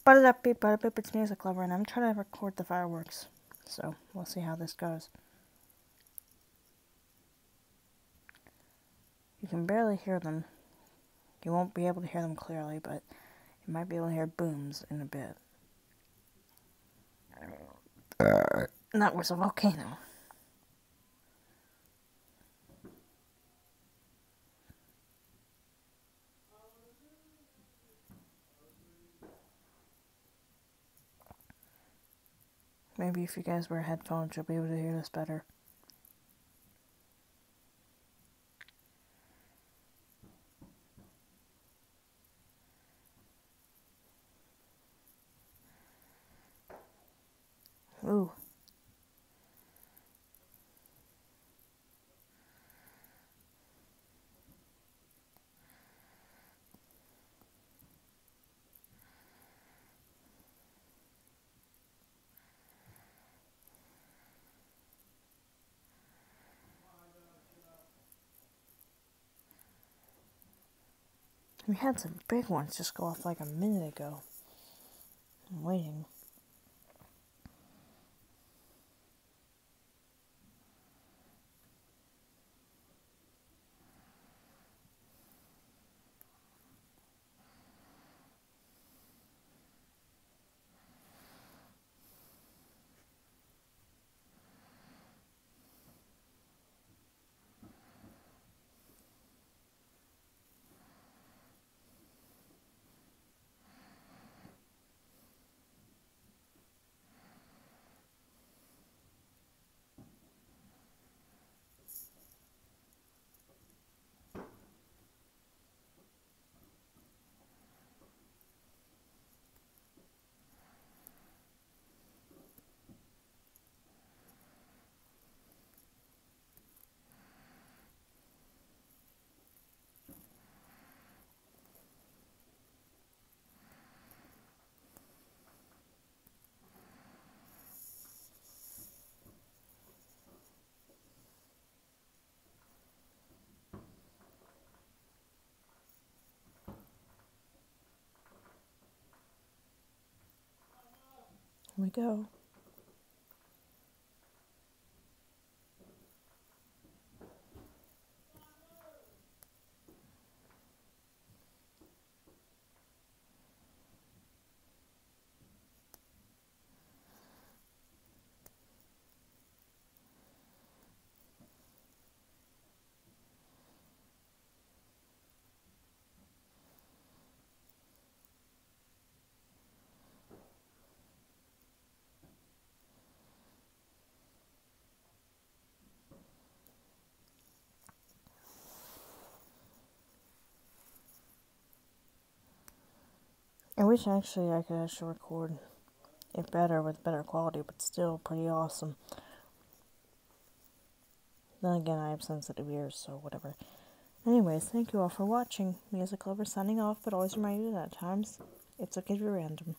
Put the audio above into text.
But it's Music Lover, and I'm trying to record the fireworks. So, we'll see how this goes. You can barely hear them. You won't be able to hear them clearly, but you might be able to hear booms in a bit. And that was a volcano. Maybe if you guys wear headphones, you'll be able to hear this better. Ooh. We had some big ones just go off like a minute ago. I'm waiting. Here we go. I wish actually I could record it better with better quality, but still pretty awesome. Then again, I have sensitive ears, so whatever. Anyways, thank you all for watching. Music Lover signing off, but always remind you that at times, it's okay to be random.